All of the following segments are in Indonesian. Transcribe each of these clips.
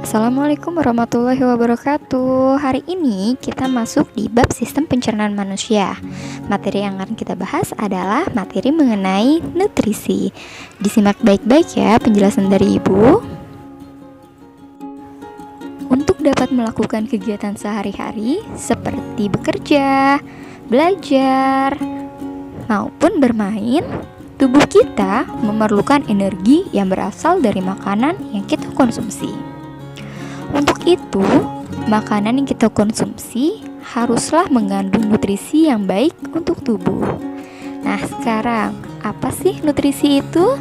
Assalamualaikum warahmatullahi wabarakatuh. Hari ini kita masuk di bab sistem pencernaan manusia. Materi yang akan kita bahas adalah materi mengenai nutrisi. Disimak baik-baik ya penjelasan dari Ibu. Untuk dapat melakukan kegiatan sehari-hari seperti bekerja, belajar, maupun bermain, tubuh kita memerlukan energi yang berasal dari makanan yang kita konsumsi. Untuk itu, makanan yang kita konsumsi haruslah mengandung nutrisi yang baik untuk tubuh. Nah, sekarang apa sih nutrisi itu?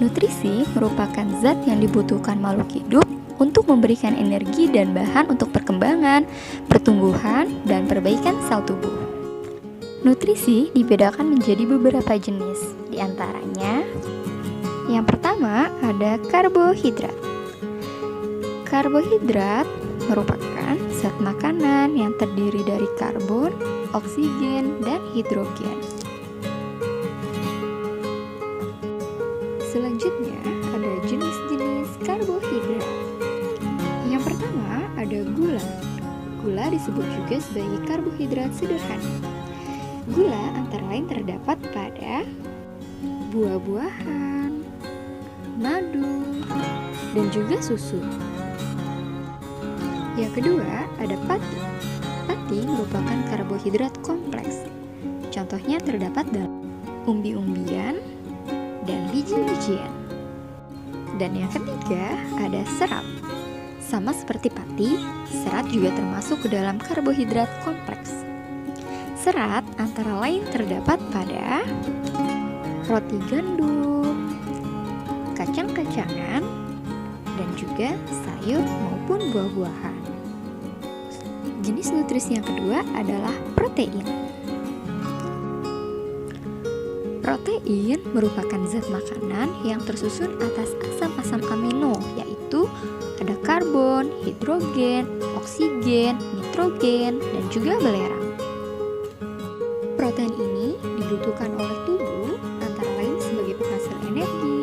Nutrisi merupakan zat yang dibutuhkan makhluk hidup untuk memberikan energi dan bahan untuk perkembangan, pertumbuhan, dan perbaikan sel tubuh. Nutrisi dibedakan menjadi beberapa jenis. Di antaranya, yang pertama ada karbohidrat. Karbohidrat merupakan zat makanan yang terdiri dari karbon, oksigen, dan hidrogen. Selanjutnya ada jenis-jenis karbohidrat. Yang pertama ada gula. Gula disebut juga sebagai karbohidrat sederhana. Gula antara lain terdapat pada buah-buahan, madu, dan juga susu. Yang kedua, ada pati. Pati merupakan karbohidrat kompleks. Contohnya terdapat dalam umbi-umbian dan biji-bijian. Dan yang ketiga, ada serat. Sama seperti pati, serat juga termasuk ke dalam karbohidrat kompleks. Serat antara lain terdapat pada roti gandum, kacang-kacangan, dan juga sayur maupun buah-buahan. Jenis nutrisi yang kedua adalah protein. Protein merupakan zat makanan yang tersusun atas asam-asam amino, yaitu ada karbon, hidrogen, oksigen, nitrogen, dan juga belerang. Protein ini dibutuhkan oleh tubuh antara lain sebagai penghasil energi,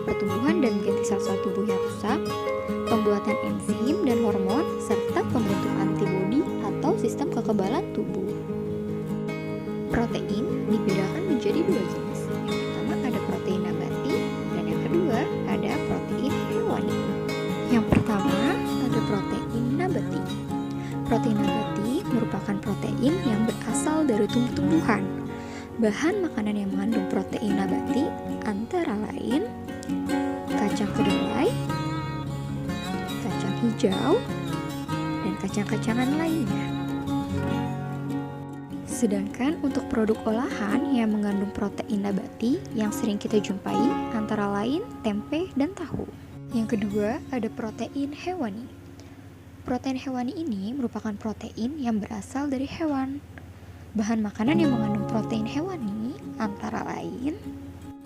pertumbuhan dan ganti sel-sel tubuh yang rusak, pembuatan enzim dan hormon, serta pembentuk antibodi atau sistem kekebalan tubuh. Protein dibedakan menjadi dua jenis. Yang pertama ada protein nabati dan yang kedua ada protein hewani. Yang pertama ada protein nabati. Protein nabati merupakan protein yang berasal dari tumbuh-tumbuhan. Bahan makanan yang mengandung protein nabati antara lain kacang kedelai, kacang hijau, dan kacang-kacangan lainnya. Sedangkan untuk produk olahan yang mengandung protein nabati yang sering kita jumpai antara lain tempe dan tahu. Yang kedua ada protein hewani. Protein hewani ini merupakan protein yang berasal dari hewan. Bahan makanan yang mengandung protein hewani antara lain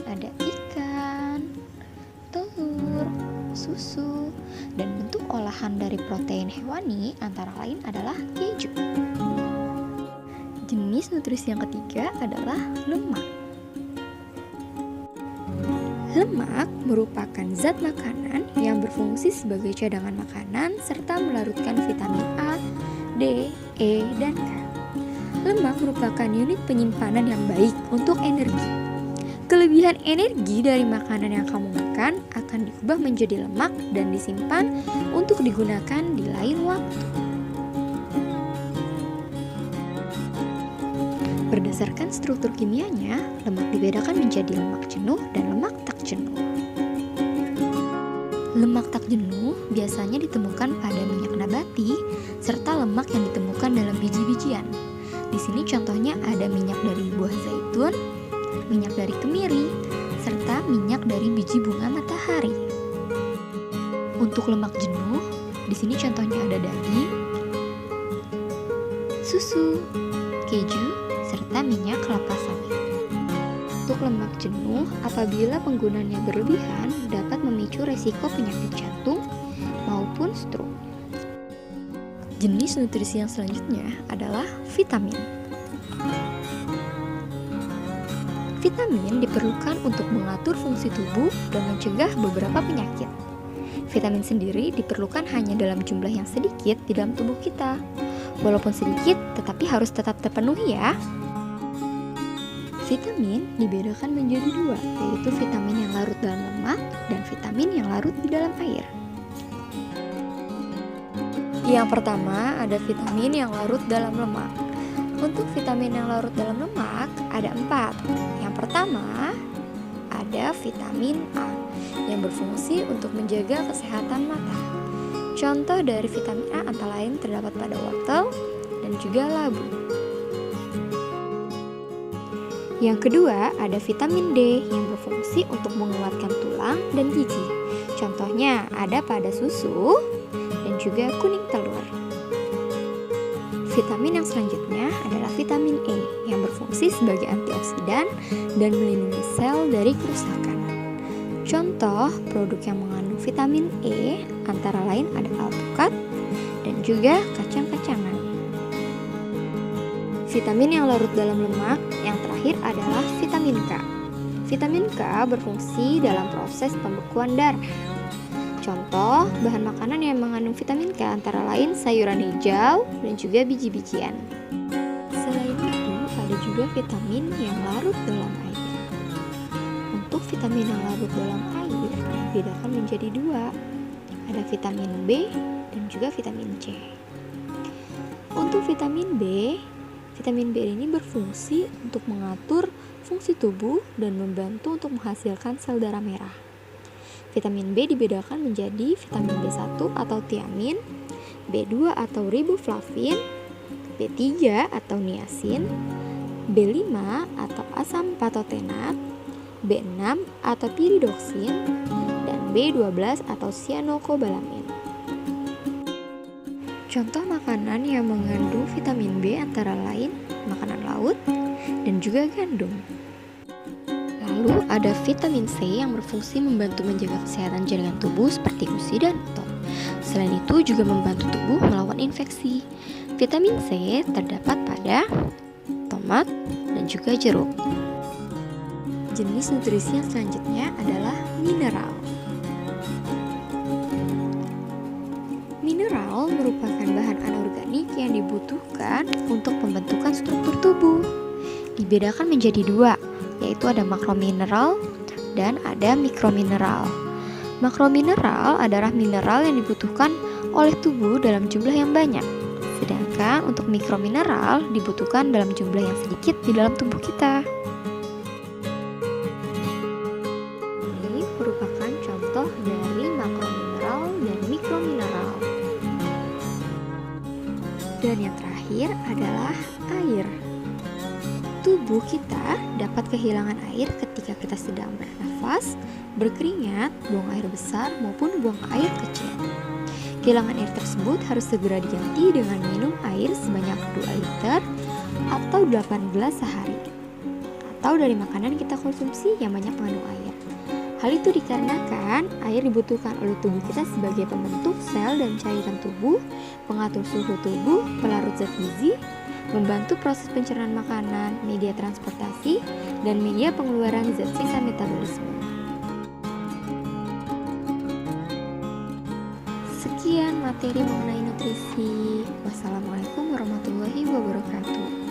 ada ikan, telur, susu, dan bentuk olahan dari protein hewani antara lain adalah keju. Jenis nutrisi yang ketiga adalah lemak. Lemak merupakan zat makanan yang berfungsi sebagai cadangan makanan serta melarutkan vitamin A, D, E, dan K. Lemak merupakan unit penyimpanan yang baik untuk energi. Kelebihan energi dari makanan yang kamu makan akan diubah menjadi lemak dan disimpan untuk digunakan di lain waktu. Berdasarkan struktur kimianya, lemak dibedakan menjadi lemak jenuh dan lemak tak jenuh. Lemak tak jenuh biasanya ditemukan pada minyak nabati serta lemak yang ditemukan dalam biji-bijian. Di sini contohnya ada minyak dari buah zaitun, minyak dari kemiri, serta minyak dari biji bunga matahari. Untuk lemak jenuh, di sini contohnya ada daging, susu, keju, serta minyak kelapa sawit. Untuk lemak jenuh, apabila penggunaannya berlebihan dapat memicu resiko penyakit jantung maupun stroke. Jenis nutrisi yang selanjutnya adalah vitamin. Vitamin diperlukan untuk mengatur fungsi tubuh dan mencegah beberapa penyakit. Vitamin sendiri diperlukan hanya dalam jumlah yang sedikit di dalam tubuh kita. Walaupun sedikit, tetapi harus tetap terpenuhi ya. Vitamin dibedakan menjadi dua, yaitu vitamin yang larut dalam lemak dan vitamin yang larut di dalam air. Yang pertama ada vitamin yang larut dalam lemak. Untuk vitamin yang larut dalam lemak ada 4. Yang pertama ada vitamin A yang berfungsi untuk menjaga kesehatan mata. Contoh dari vitamin A antara lain terdapat pada wortel dan juga labu. Yang kedua ada vitamin D yang berfungsi untuk menguatkan tulang dan gigi. Contohnya ada pada susu dan juga kuning telur. Vitamin yang selanjutnya adalah vitamin E yang berfungsi sebagai antioksidan dan melindungi sel dari kerusakan. Contoh produk yang mengandung vitamin E antara lain ada alpukat dan juga kacang-kacangan. Vitamin yang larut dalam lemak yang terakhir adalah vitamin K. Vitamin K berfungsi dalam proses pembekuan darah. Contoh bahan makanan yang mengandung vitamin K antara lain sayuran hijau dan juga biji-bijian. Selain itu ada juga vitamin yang larut dalam air. Untuk vitamin yang larut dalam air dibedakan menjadi 2. Ada vitamin B dan juga vitamin C. Untuk vitamin B ini berfungsi untuk mengatur fungsi tubuh dan membantu untuk menghasilkan sel darah merah. Vitamin B dibedakan menjadi vitamin B1 atau tiamin, B2 atau riboflavin, B3 atau niacin, B5 atau asam patotenat, B6 atau piridoksin, dan B12 atau cyanocobalamin. Contoh makanan yang mengandung vitamin B antara lain makanan laut dan juga gandum. Lalu ada vitamin C yang berfungsi membantu menjaga kesehatan jaringan tubuh seperti gusi dan otot. Selain itu juga membantu tubuh melawan infeksi. Vitamin C terdapat pada tomat dan juga jeruk. Jenis nutrisi yang selanjutnya adalah mineral. Mineral merupakan bahan anorganik yang dibutuhkan untuk pembentukan struktur tubuh. Dibedakan menjadi 2, yaitu ada makromineral dan ada mikromineral. Makromineral adalah mineral yang dibutuhkan oleh tubuh dalam jumlah yang banyak. Sedangkan untuk mikromineral dibutuhkan dalam jumlah yang sedikit di dalam tubuh kita. Ini merupakan contoh dari makromineral dan mikromineral. Dan yang terakhir adalah air. Tubuh kita dapat kehilangan air ketika kita sedang bernafas, berkeringat, buang air besar maupun buang air kecil. Kehilangan air tersebut harus segera diganti dengan minum air sebanyak 2 liter atau 8 gelas sehari, atau dari makanan kita konsumsi yang banyak mengandung air. Hal itu dikarenakan air dibutuhkan oleh tubuh kita sebagai pembentuk sel dan cairan tubuh, pengatur suhu tubuh, pelarut zat gizi, membantu proses pencernaan makanan, media transportasi, dan media pengeluaran zat sisa metabolisme. Sekian materi mengenai nutrisi. Wassalamualaikum warahmatullahi wabarakatuh.